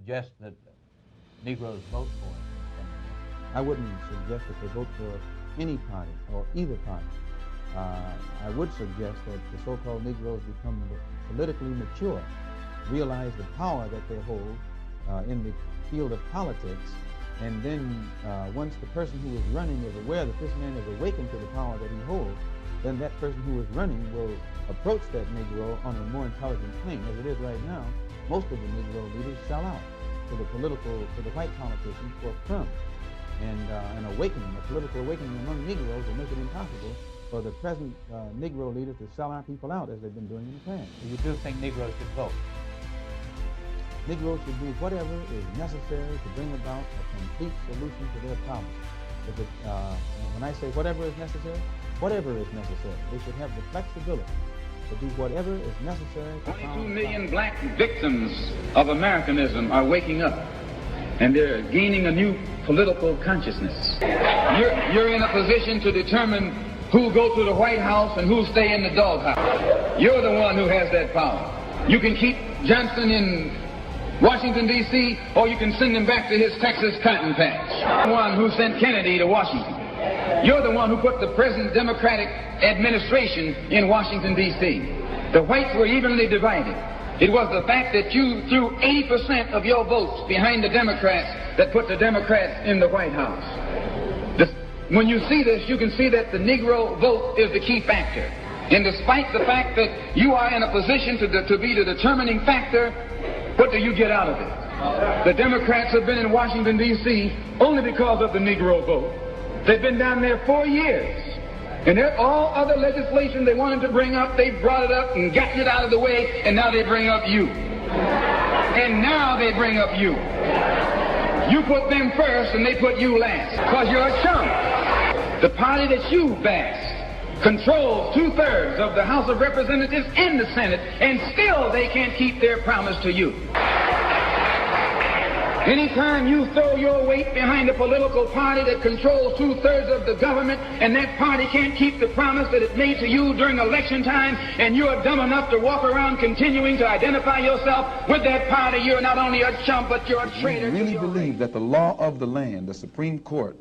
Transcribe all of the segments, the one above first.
suggest that Negroes vote for it? I wouldn't suggest that they vote for any party or either party. I would suggest that the so-called Negroes become politically mature, realize the power that they hold in the field of politics, and then once the person who is running is aware that this man is awakened to the power that he holds, then that person who is running will approach that Negro on a more intelligent plane. As it is right now, most of the Negro leaders sell out to the white politicians for crumbs. And an awakening, a political awakening among Negroes will make it impossible for the present Negro leaders to sell our people out as they've been doing in the past. So you do think Negroes should vote? Negroes should do whatever is necessary to bring about a complete solution to their problems. When I say whatever is necessary, they should have the flexibility to do whatever is necessary. 22 million black victims of Americanism are waking up, and they're gaining a new political consciousness. You're in a position to determine who'll go to the White House and who'll stay in the doghouse. You're the one who has that power. You can keep Johnson in Washington, D.C., or you can send him back to his Texas cotton patch. You're the one who sent Kennedy to Washington. You're the one who put the present Democratic administration in Washington, D.C. The whites were evenly divided. It was the fact that you threw 80% of your votes behind the Democrats that put the Democrats in the White House. When you see this, you can see that the Negro vote is the key factor. And despite the fact that you are in a position to be the determining factor, what do you get out of it? The Democrats have been in Washington, D.C. only because of the Negro vote. They've been down there 4 years. And all other legislation they wanted to bring up, they brought it up and gotten it out of the way, and now they bring up you. And now they bring up you. You put them first and they put you last, because you're a chump. The party that you bash controls 2/3 of the House of Representatives and the Senate, and still they can't keep their promise to you. Anytime you throw your weight behind a political party that controls 2/3 of the government, and that party can't keep the promise that it made to you during election time, and you're dumb enough to walk around continuing to identify yourself with that party, you're not only a chump, but you're a traitor. We really believe that the law of the land, the Supreme Court,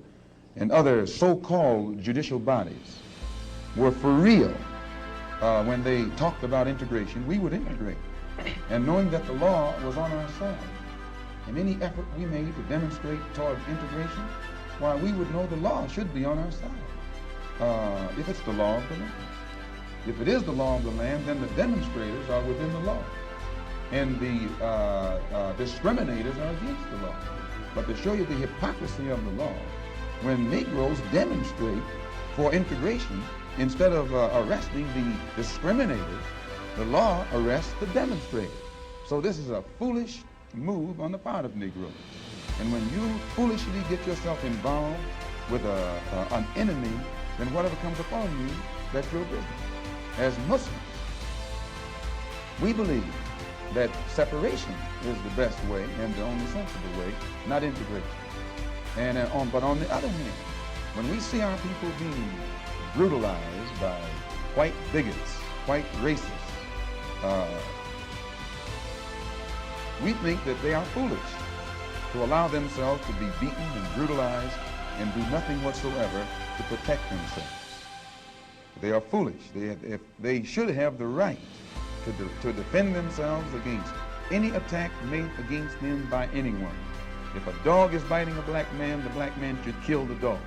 and other so-called judicial bodies were for real when they talked about integration. We would integrate. And knowing that the law was on our side, and any effort we made to demonstrate toward integration, why, we would know the law should be on our side, if it's the law of the land. If it is the law of the land, then the demonstrators are within the law, and the discriminators are against the law. But to show you the hypocrisy of the law, when Negroes demonstrate for integration, instead of arresting the discriminators, the law arrests the demonstrators. So this is a foolish move on the part of Negroes. And when you foolishly get yourself involved with an enemy, then whatever comes upon you, that's your business. As Muslims, we believe that separation is the best way and the only sensible way, not integration. And but on the other hand, when we see our people being brutalized by white bigots, white racists, we think that they are foolish to allow themselves to be beaten and brutalized and do nothing whatsoever to protect themselves. They are foolish. They should have the right to defend themselves against any attack made against them by anyone. If a dog is biting a black man, the black man should kill the dog.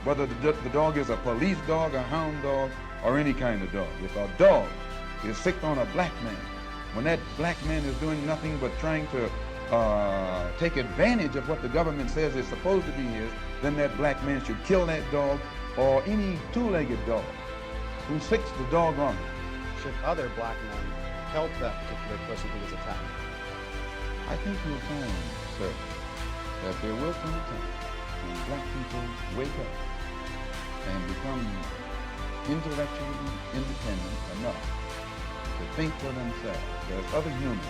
Whether the dog is a police dog, a hound dog, or any kind of dog. If a dog is sick on a black man, when that black man is doing nothing but trying to take advantage of what the government says is supposed to be his, then that black man should kill that dog, or any two-legged dog who sicks the dog on it. Should other black men help that particular person who was attacked? I think you'll find, sir, that there will come a time when black people wake up and become intellectually independent enough to think for themselves, as other humans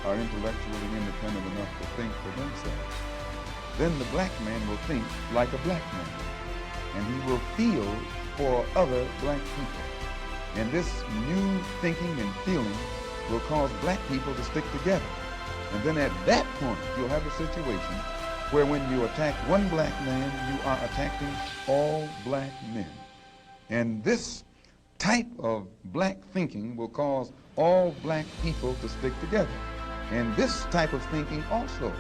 are intellectually independent enough to think for themselves. Then the black man will think like a black man, and he will feel for other black people. And this new thinking and feeling will cause black people to stick together. And then at that point, you'll have a situation where when you attack one black man, you are attacking all black men. And this type of black thinking will cause all black people to stick together. And this type of thinking also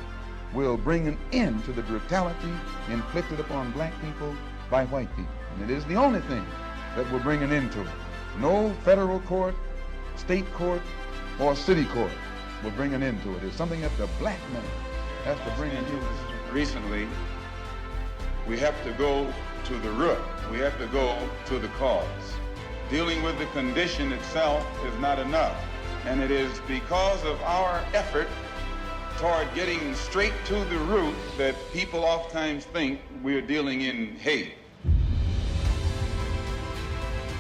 will bring an end to the brutality inflicted upon black people by white people. And it is the only thing that will bring an end to it. No federal court, state court, or city court will bring an end to it. It's something that the black man has to bring an end to. Recently, we have to go to the root. We have to go to the cause. Dealing with the condition itself is not enough. And it is because of our effort toward getting straight to the root that people oftentimes think we are dealing in hate.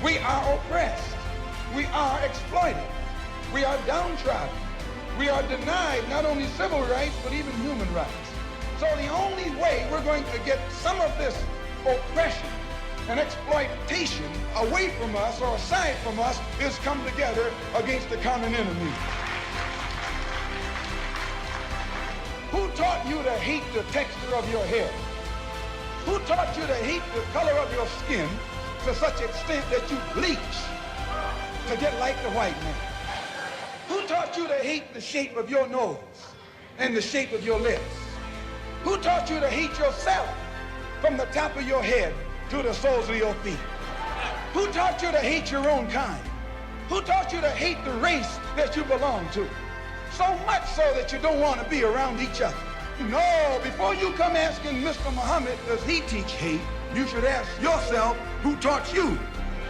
We are oppressed. We are exploited. We are downtrodden. We are denied not only civil rights, but even human rights. So the only way we're going to get some of this oppression and exploitation away from us or aside from us is come together against the common enemy. Who taught you to hate the texture of your hair? Who taught you to hate the color of your skin to such extent that you bleach to get like the white man? Who taught you to hate the shape of your nose and the shape of your lips? Who taught you to hate yourself from the top of your head to the soles of your feet? Who taught you to hate your own kind? Who taught you to hate the race that you belong to? So much so that you don't want to be around each other. No, before you come asking Mr. Muhammad, does he teach hate? You should ask yourself, who taught you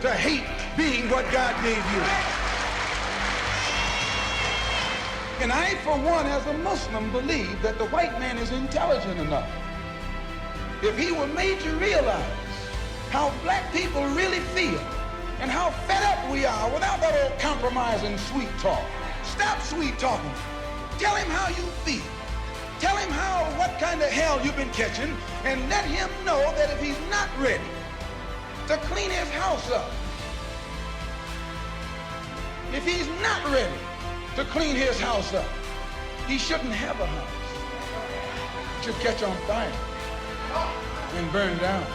to hate being what God gave you? And I, for one, as a Muslim, believe that the white man is intelligent enough. If he were made to realize how black people really feel and how fed up we are without that old compromising sweet talk. Stop sweet talking. Tell him how you feel. Tell him what kind of hell you've been catching, and let him know that if he's not ready to clean his house up, if he's not ready to clean his house up, he shouldn't have a house. It should catch on fire and burn down.